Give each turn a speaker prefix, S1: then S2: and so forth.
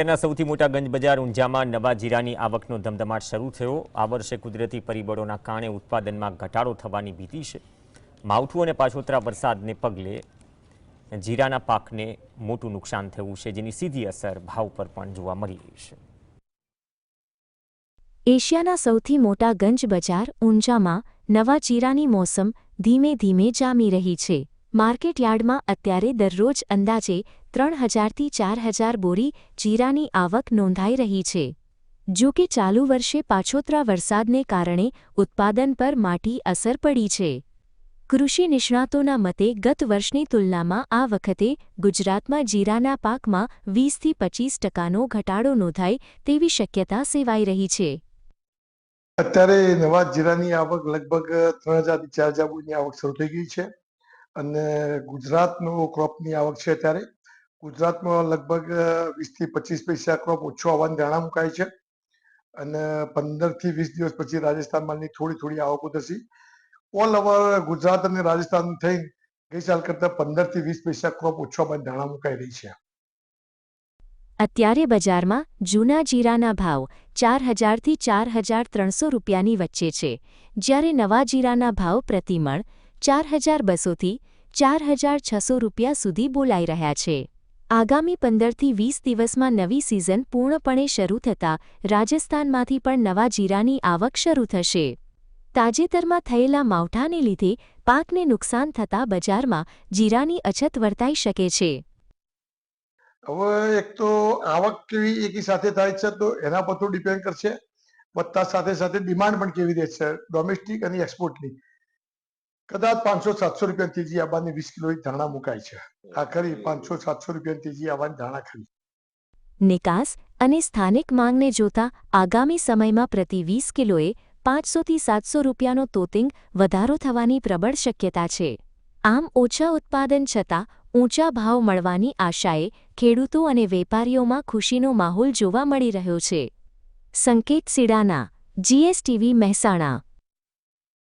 S1: શહેરના સૌથી મોટા ગંજ બજાર ઊંઝામાં નવા જીરાની આવકનો ધમધમાટ શરૂ થયો। આ વર્ષે કુદરતી પરિબળોના કારણે ઉત્પાદનમાં ઘટાડો થવાની ભીતિ છે। માવઠું અને પાછોતરા વરસાદને પગલે જીરાના પાકને મોટું નુકસાન થયું છે, જેની સીધી અસર ભાવ પર પણ જોવા મળી રહી છે।
S2: એશિયાના સૌથી મોટા ગંજ બજાર ઊંઝામાં નવા જીરાની મોસમ ધીમે ધીમે જામી રહી છે। માર્કેટ યાર્ડમાં અત્યારે દરરોજ અંદાજે 3000થી 4000 બોરી જીરાની આવક નોંધાઈ રહી છે। જો કે ચાલુ વર્ષે પાછોતરા વરસાદને કારણે ઉત્પાદન પર માઠી અસર પડી છે। કૃષિ નિષ્ણાતોના મતે ગત વર્ષની તુલનામાં આ વખતે ગુજરાતમાં જીરાના પાકમાં 20થી 25% ઘટાડો નોંધાય તેવી શક્યતા સેવાઈ રહી છે।
S3: અત્યારે નવા જીરાની આવક લગભગ 3000થી 4000 બોરીની આવક શરૂ થઈ ગઈ છે અને ગુજરાતનો ક્રોપની આવક છે। અત્યારે ગુજરાતમાં લગભગ 20થી 25 પૈસા ક્રોપ ઓછો આવવાની ધારણા મુકાય છે અને 15થી 20 દિવસ પછી રાજસ્થાન માલની થોડી આવકો થશે। ઓલ ઓવર ગુજરાત અને રાજસ્થાન થઈ ગઈ સાલ કરતાં 15થી 20 પૈસા ક્રોપ ઓછો આવવાની ધારણા મુકાઈ રહી છે।
S2: અત્યારે બજારમાં જૂના જીરાના ભાવ 4000થી 4300 રૂપિયાની વચ્ચે છે, જ્યારે નવા જીરાના ભાવ પ્રતિમણ 4200થી 4600 રૂપિયા સુધી બોલાઈ રહ્યા છે। આગામી 15થી 20 દિવસમાં નવી સિઝન પૂર્ણપણે શરૂ થતાં રાજસ્થાનમાંથી પણ નવા જીરાની આવક શરૂ થશે। તાજેતરમાં થયેલા માવઠાને લીધે પાકને નુકસાન થતાં બજારમાં જીરાની અછત વર્તાઈ શકે છે।
S3: હવે એક તો આવક કેવી એકી સાથે થાય છે તો એના પર તો ડિપેન્ડ કરશે, વધતા સાથે સાથે ડિમાન્ડ પણ કેવી રહેશે ડોમેસ્ટિક અને એક્સપોર્ટની। કદાચ 500-700 રૂપિયાની તેજી આવવાની 20 કિલોની ધારણા મુકાય છે। આ ખરી 500-700 રૂપિયાની તેજી આવવાની ધારણા ખરી।
S2: નિકાસ અને સ્થાનિક માંગને જોતા આગામી સમયમાં પ્રતિ 20 કિલોએ 500થી 700 રૂપિયાનો તોતિંગ વધારો થવાની પ્રબળ શક્યતા છે। આમ ઓછા ઉત્પાદન છતાં ઊંચા ભાવ મળવાની આશાએ ખેડૂતો અને વેપારીઓમાં ખુશીનો માહોલ જોવા મળી રહ્યો છે। સંકેત સિડાના, GSTV મહેસાણા।